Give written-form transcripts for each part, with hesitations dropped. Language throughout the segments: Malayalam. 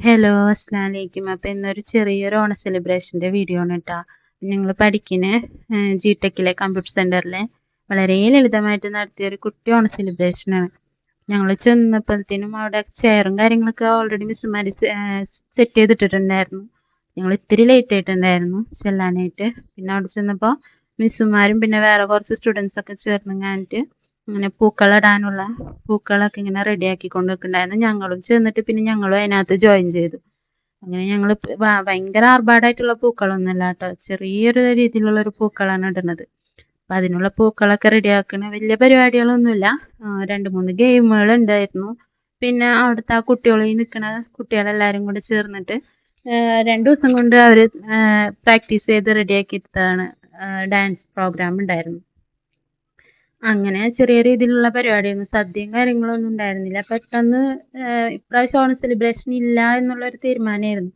ഹലോ, അസ്സലാമലൈക്കും. അപ്പൊ ഇന്നൊരു ചെറിയൊരു ഓണ സെലിബ്രേഷന്റെ വീഡിയോ ആണ് കേട്ടോ. ഞങ്ങൾ പഠിക്കുന്ന ജിടെക്കിലെ കമ്പ്യൂട്ടർ സെന്ററിലെ വളരെ ലളിതമായിട്ട് നടത്തിയ ഒരു കുട്ടി ഓണ സെലിബ്രേഷൻ ആണ്. ഞങ്ങൾ ചെന്നപ്പോഴത്തേനും അവിടെ ചെയറും കാര്യങ്ങളൊക്കെ ഓൾറെഡി മിസ്സുമാർ സെറ്റ് ചെയ്തിട്ടിട്ടുണ്ടായിരുന്നു. ഞങ്ങൾ ഇത്തിരി ലേറ്റ് ആയിട്ടുണ്ടായിരുന്നു ചെല്ലാനായിട്ട്. പിന്നെ അവിടെ ചെന്നപ്പോൾ മിസ്സുമാരും പിന്നെ വേറെ കുറച്ച് സ്റ്റുഡൻസ് ഒക്കെ ചേർന്നങ്ങാനിട്ട് ഇങ്ങനെ പൂക്കളിടാനുള്ള പൂക്കളൊക്കെ ഇങ്ങനെ റെഡിയാക്കി കൊണ്ട് നിൽക്കുന്നുണ്ടായിരുന്നു. ഞങ്ങളും ചെന്നിട്ട് പിന്നെ ഞങ്ങളും അതിനകത്ത് ജോയിൻ ചെയ്തു. അങ്ങനെ ഞങ്ങൾ ഭയങ്കര ആർഭാടായിട്ടുള്ള പൂക്കളൊന്നുമല്ല കേട്ടോ, ചെറിയൊരു രീതിയിലുള്ള ഒരു പൂക്കളാണ് ഇടുന്നത്. അപ്പം അതിനുള്ള പൂക്കളൊക്കെ റെഡിയാക്കണ വലിയ പരിപാടികളൊന്നുമില്ല. 2-3 ഗെയിമുകൾ ഉണ്ടായിരുന്നു. പിന്നെ അവിടുത്തെ ആ കുട്ടികളിൽ നിൽക്കുന്ന കുട്ടികളെല്ലാവരും കൂടി ചേർന്നിട്ട് 2 ദിവസം കൊണ്ട് അവർ പ്രാക്ടീസ് ചെയ്ത് റെഡിയാക്കി എടുത്തതാണ്. ഡാൻസ് പ്രോഗ്രാം ഉണ്ടായിരുന്നു. അങ്ങനെ ചെറിയ രീതിയിലുള്ള പരിപാടിയായിരുന്നു. സദ്യയും കാര്യങ്ങളൊന്നും ഉണ്ടായിരുന്നില്ല. പെട്ടെന്ന് ഇപ്രാവശ്യം ഓണം സെലിബ്രേഷൻ ഇല്ല എന്നുള്ളൊരു തീരുമാനമായിരുന്നു.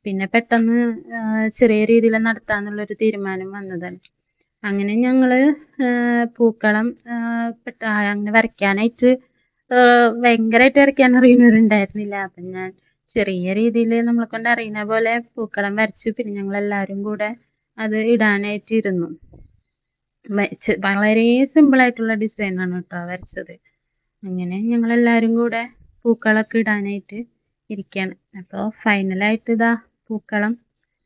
പിന്നെ പെട്ടെന്ന് ചെറിയ രീതിയിൽ നടത്താന്നുള്ളൊരു തീരുമാനം വന്നതാണ്. അങ്ങനെ ഞങ്ങള് പൂക്കളം അങ്ങനെ വരയ്ക്കാനായിട്ട് ഭയങ്കരമായിട്ട് വരയ്ക്കാൻ അറിയുന്നവരുണ്ടായിരുന്നില്ല. അപ്പം ഞാൻ ചെറിയ രീതിയിൽ നമ്മളെ കൊണ്ട് അറിയുന്ന പോലെ പൂക്കളം വരച്ചു. പിന്നെ ഞങ്ങളെല്ലാവരും കൂടെ അത് ഇടാനായിട്ട് ഇരുന്നു. വളരെ സിമ്പിളായിട്ടുള്ള ഡിസൈനാണ് കേട്ടോ വരച്ചത്. അങ്ങനെ ഞങ്ങളെല്ലാവരും കൂടെ പൂക്കളൊക്കെ ഇടാനായിട്ട് ഇരിക്കുകയാണ്. അപ്പോൾ ഫൈനലായിട്ട് ഇതാ പൂക്കളം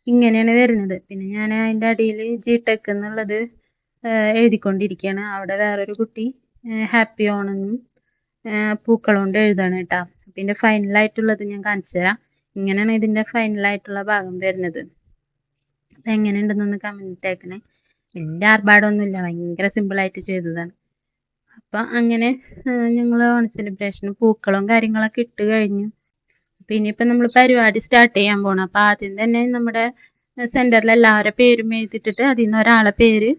ഇങ്ങനെയാണ് വരുന്നത്. പിന്നെ ഞാൻ അതിൻ്റെ അടിയിൽ ജിടെക് എന്നുള്ളത് എഴുതിക്കൊണ്ടിരിക്കുകയാണ്. അവിടെ വേറൊരു കുട്ടി ഹാപ്പി ഓണെന്നും പൂക്കളം കൊണ്ട് എഴുതാണ് കേട്ടോ. പിന്നെ ഫൈനലായിട്ടുള്ളത് ഞാൻ കാണിച്ചു തരാം. ഇങ്ങനെയാണ് ഇതിൻ്റെ ഫൈനലായിട്ടുള്ള ഭാഗം വരുന്നത്. അപ്പം എങ്ങനെയുണ്ടെന്നൊന്ന് കമൻറ്റ് ഇട്ടേക്കണേ. വലിയ ആർഭാടമൊന്നുമില്ല, ഭയങ്കര സിമ്പിളായിട്ട് ചെയ്തതാണ്. അപ്പം അങ്ങനെ ഞങ്ങൾ ഓണ സെലിബ്രേഷന് പൂക്കളും കാര്യങ്ങളൊക്കെ ഇട്ട് കഴിഞ്ഞു. പിന്നെ ഇപ്പം നമ്മൾ പരിപാടി സ്റ്റാർട്ട് ചെയ്യാൻ പോകണം. അപ്പം ആദ്യം തന്നെ നമ്മുടെ സെൻറ്ററിൽ എല്ലാവരുടെ പേരും എഴുതിയിട്ടിട്ട് അതിൽ നിന്ന് ഒരാളെ പേര്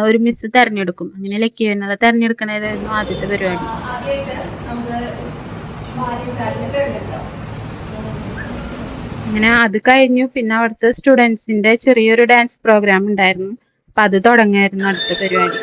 ഒരു മിസ് തിരഞ്ഞെടുക്കും. അങ്ങനെ ലക്കി വരുന്നത് തിരഞ്ഞെടുക്കണതായിരുന്നു ആദ്യത്തെ പരിപാടി. അങ്ങനെ അത് കഴിഞ്ഞു. പിന്നെ അവിടുത്തെ സ്റ്റുഡൻസിൻ്റെ ചെറിയൊരു ഡാൻസ് പ്രോഗ്രാം ഉണ്ടായിരുന്നു. അപ്പം അത് തുടങ്ങായിരുന്നു അടുത്ത പരിപാടി.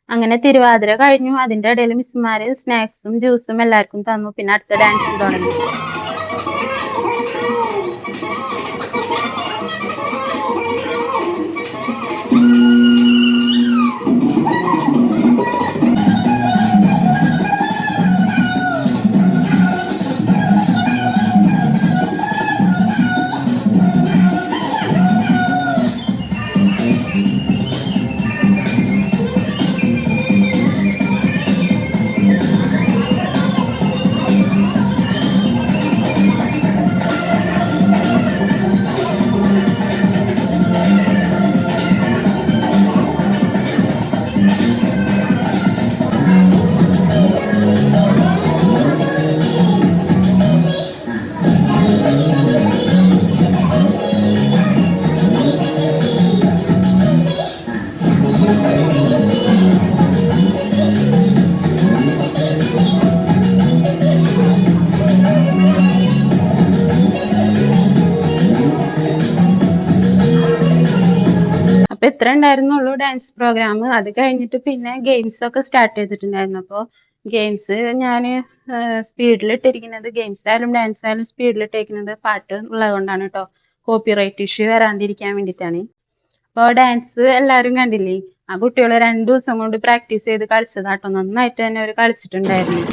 അങ്ങനെ തിരുവാതിര കഴിഞ്ഞു. അതിൻ്റെ ഇടയിൽ മിസ്സുമാർ സ്നാക്സും ജ്യൂസും എല്ലാവർക്കും തന്നു. പിന്നെ അടുത്ത ഡാൻസും തുടങ്ങി. അപ്പം ഇത്ര ഉണ്ടായിരുന്നുള്ളൂ ഡാൻസ് പ്രോഗ്രാം. അത് കഴിഞ്ഞിട്ട് പിന്നെ ഗെയിംസ് ഒക്കെ സ്റ്റാർട്ട് ചെയ്തിട്ടുണ്ടായിരുന്നു. അപ്പോൾ ഗെയിംസ് ഞാൻ സ്പീഡിലിട്ടിരിക്കുന്നത്, ഗെയിംസ് ആയാലും ഡാൻസ് ആയാലും സ്പീഡിലിട്ടിരിക്കുന്നത് പാട്ട് ഉള്ളതുകൊണ്ടാണ് കേട്ടോ. കോപ്പിറൈറ്റ് ഇഷ്യൂ വരാണ്ടിരിക്കാൻ വേണ്ടിയിട്ടാണ്. അപ്പോൾ ഡാൻസ് എല്ലാവരും കണ്ടില്ലേ, ആ കുട്ടികൾ 2 ദിവസം കൊണ്ട് പ്രാക്ടീസ് ചെയ്ത് കളിച്ചതാട്ടോ. നന്നായിട്ട് തന്നെ അവർ കളിച്ചിട്ടുണ്ടായിരുന്നു.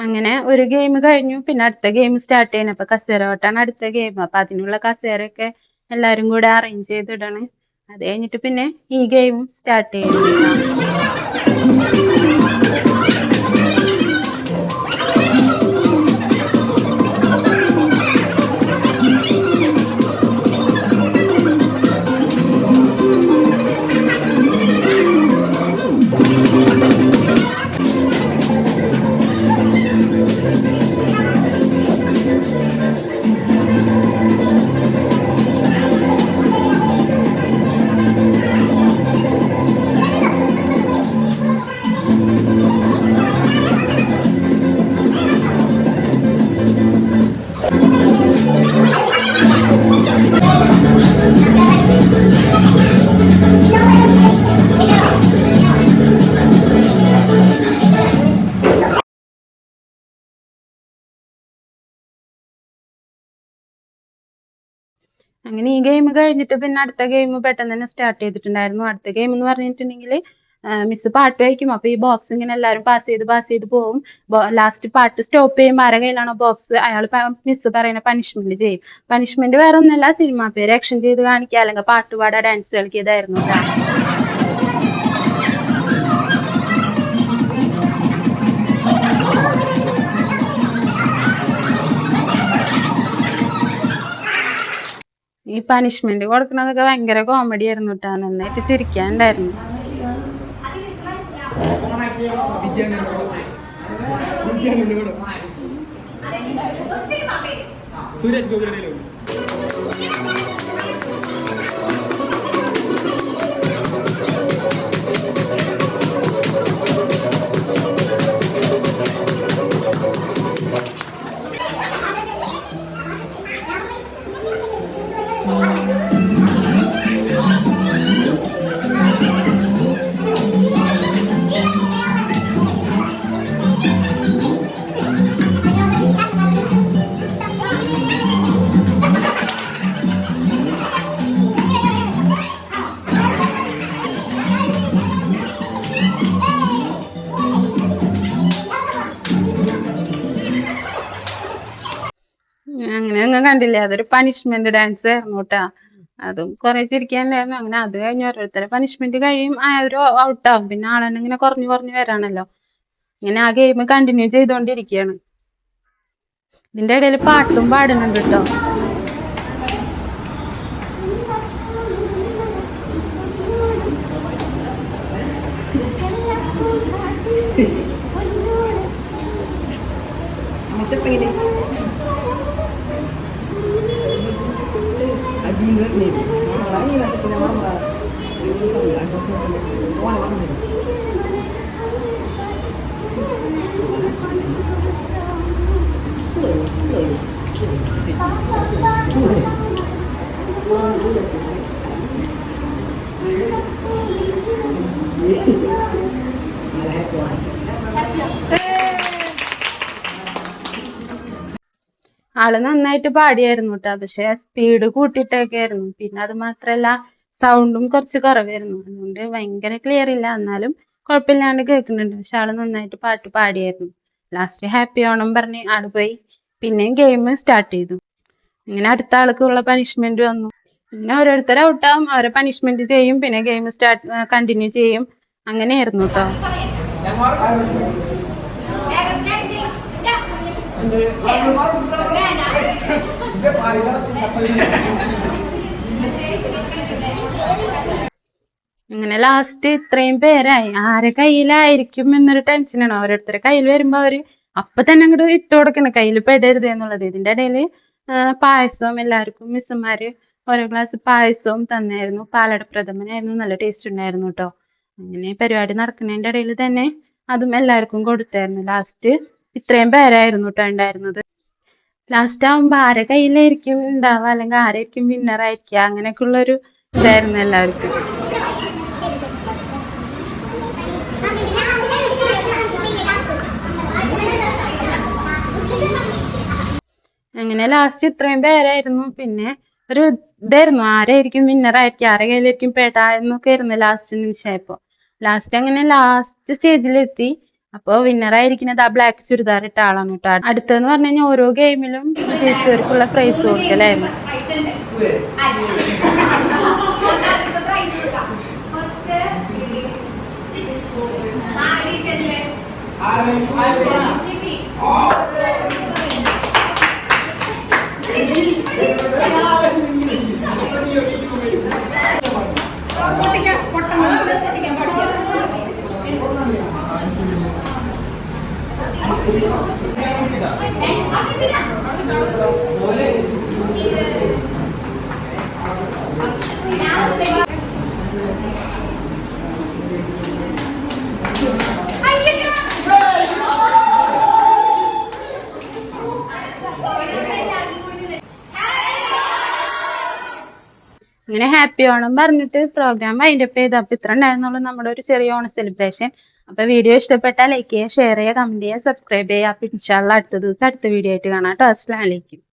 അങ്ങനെ ഒരു ഗെയിം കഴിഞ്ഞു. പിന്നെ അടുത്ത ഗെയിം സ്റ്റാർട്ട് ചെയ്യണം. അപ്പൊ കസേര ഓട്ടാണ് അടുത്ത ഗെയിം. അപ്പൊ അതിനുള്ള കസേരയൊക്കെ എല്ലാരും കൂടെ അറേഞ്ച് ചെയ്തിടണ്. അത് കഴിഞ്ഞിട്ട് പിന്നെ ഈ ഗെയിം സ്റ്റാർട്ട് ചെയ്യുന്നുണ്ട്. അങ്ങനെ ഈ ഗെയിം കഴിഞ്ഞിട്ട് പിന്നെ അടുത്ത ഗെയിം പെട്ടെന്ന് തന്നെ സ്റ്റാർട്ട് ചെയ്തിട്ടുണ്ടായിരുന്നു. അടുത്ത ഗെയിം എന്ന് പറഞ്ഞിട്ടുണ്ടെങ്കിൽ മിസ് പാട്ട് വയ്ക്കും. അപ്പൊ ഈ ബോക്സ് ഇങ്ങനെ എല്ലാവരും പാസ് ചെയ്ത് പോകും. ലാസ്റ്റ് പാട്ട് സ്റ്റോപ്പ് ചെയ്യുമ്പോൾ ആരുടെ കയ്യിലാണോ ബോക്സ് അയാൾ മിസ് പറയുന്ന പനിഷ്മെന്റ് ചെയ്യും. പനിഷ്മെന്റ് വേറെ ഒന്നല്ല, സിനിമ പേര് ആക്ഷൻ ചെയ്ത് കാണിക്കുക, അല്ലെങ്കിൽ പാട്ടുപാടാ, ഡാൻസ് കളിക്കിയതായിരുന്നു. ഈ പനിഷ്മെന്റ് കൊടുക്കണതൊക്കെ ഭയങ്കര കോമഡി ആയിരുന്നു കേട്ടോ. നന്നായിട്ട് ചിരിക്കാനുണ്ടായിരുന്നു. സുരേഷ് ഗോപിയുടെ അങ്ങനെ അങ്ങ് കണ്ടില്ലേ, അതൊരു പനിഷ്മെന്റ് ഡാൻസ് ആയിരുന്നു കേട്ടാ. അതും കുറെ ചിരിക്കാനുണ്ടായിരുന്നു. അങ്ങനെ അത് കഴിഞ്ഞ് ഓരോരുത്തരെ പനിഷ്മെന്റ് കഴിയും, ഒരു ഔട്ടാവും. പിന്നെ ആളെന്നെ ഇങ്ങനെ കുറഞ്ഞു വരാണല്ലോ. ഇങ്ങനെ ആ ഗെയിം കണ്ടിന്യൂ ചെയ്തോണ്ടിരിക്കുകയാണ്. ഇതിന്റെ ഇടയിൽ പാട്ടും പാടുന്നുണ്ട് കേട്ടോ. ആള് നന്നായിട്ട് പാടിയായിരുന്നു കേട്ടോ. പക്ഷെ സ്പീഡ് കൂട്ടിയിട്ടൊക്കെ ആയിരുന്നു. പിന്നെ അത് മാത്രല്ല സൗണ്ടും കുറച്ച് കുറവായിരുന്നു. അതുകൊണ്ട് ഭയങ്കര ക്ലിയർ ഇല്ല, എന്നാലും കുഴപ്പമില്ലാണ്ട് കേൾക്കുന്നുണ്ട്. പക്ഷെ ആള് നന്നായിട്ട് പാട്ട് പാടിയായിരുന്നു. ലാസ്റ്റ് ഹാപ്പി ഓണം പറഞ്ഞ് ആള് പോയി. പിന്നെയും ഗെയിം സ്റ്റാർട്ട് ചെയ്തു. ഇങ്ങനെ അടുത്ത ആൾക്കുള്ള പനിഷ്മെന്റ് വന്നു. പിന്നെ ഓരോരുത്തർ ഔട്ടാവും, അവരെ പനിഷ്മെന്റ് ചെയ്യും, പിന്നെ ഗെയിം കണ്ടിന്യൂ ചെയ്യും. അങ്ങനെയായിരുന്നു കേട്ടോ. അങ്ങനെ ലാസ്റ്റ് ഇത്രയും പേരായി, ആരെ കയ്യിലായിരിക്കും എന്നൊരു ടെൻഷനാണ്. ഓരോരുത്തരുടെ കയ്യിൽ വരുമ്പോ അവര് അപ്പൊ തന്നെ അങ്ങോട്ട് ഇട്ട് കൊടുക്കണം, കയ്യിൽ പെടരുത് എന്നുള്ളത്. ഇതിന്റെ ഇടയിൽ പായസവും എല്ലാവർക്കും മിസ്സുമാര് ഓരോ ഗ്ലാസ് പായസവും തന്നായിരുന്നു. പാലട പ്രഥമനായിരുന്നു, നല്ല ടേസ്റ്റ് ഉണ്ടായിരുന്നു കേട്ടോ. അങ്ങനെ പരിപാടി നടക്കുന്നതിന്റെ ഇടയിൽ തന്നെ അതും എല്ലാവർക്കും കൊടുത്തായിരുന്നു. ലാസ്റ്റ് ഇത്രയും പേരായിരുന്നു കേട്ടോ ഉണ്ടായിരുന്നത്. ലാസ്റ്റ് ആവുമ്പോ ആരെ കയ്യിലായിരിക്കും ഉണ്ടാവുക, അല്ലെങ്കിൽ ആരായിരിക്കും വിന്നർ ആയിരിക്കുക, അങ്ങനെയൊക്കെ ഉള്ളൊരു ഇതായിരുന്നു എല്ലാവർക്കും. അങ്ങനെ ലാസ്റ്റ് ഇത്രയും പേരായിരുന്നു. പിന്നെ ഒരു ഇതായിരുന്നു, ആരായിരിക്കും വിന്നർ ആയിരിക്കും, ആരെ കയ്യിലായിരിക്കും പെടാ എന്നൊക്കെ ആയിരുന്നു ലാസ്റ്റ് നിമിഷമായപ്പോ. ലാസ്റ്റ് അങ്ങനെ ലാസ്റ്റ് സ്റ്റേജിലെത്തി. അപ്പോൾ വിന്നറായിരിക്കുന്നത് ആ ബ്ലാക്ക് ചുരിദാർ ഇട്ട ആളാണ് കേട്ടോ. അടുത്തെന്ന് പറഞ്ഞു കഴിഞ്ഞാൽ ഓരോ ഗെയിമിലും ജയിച്ചവർക്കുള്ള പ്രൈസ് കൊടുക്കല്ലേ. ഇങ്ങനെ ഹാപ്പി ഓണം പറഞ്ഞിട്ട് പ്രോഗ്രാം വൈൻഡപ്പ് ചെയ്തു. അപ്പൊ ഇത്ര ഉണ്ടായിരുന്നുള്ളൂ നമ്മുടെ ഒരു ചെറിയ ഓണം സെലിബ്രേഷൻ. അപ്പൊ വീഡിയോ ഇഷ്ടപ്പെട്ടാൽ ലൈക്ക് ചെയ്യുക, ഷെയർ ചെയ്യുക, കമന്റ് ചെയ്യുക, സബ്സ്ക്രൈബ് ചെയ്യുക. അപ്പൊ ഇൻഷാല്ലാ അടുത്ത ദിവസം അടുത്ത വീഡിയോ ആയിട്ട് കാണാം കേട്ടോ. അസ്സലാമു അലൈക്കും.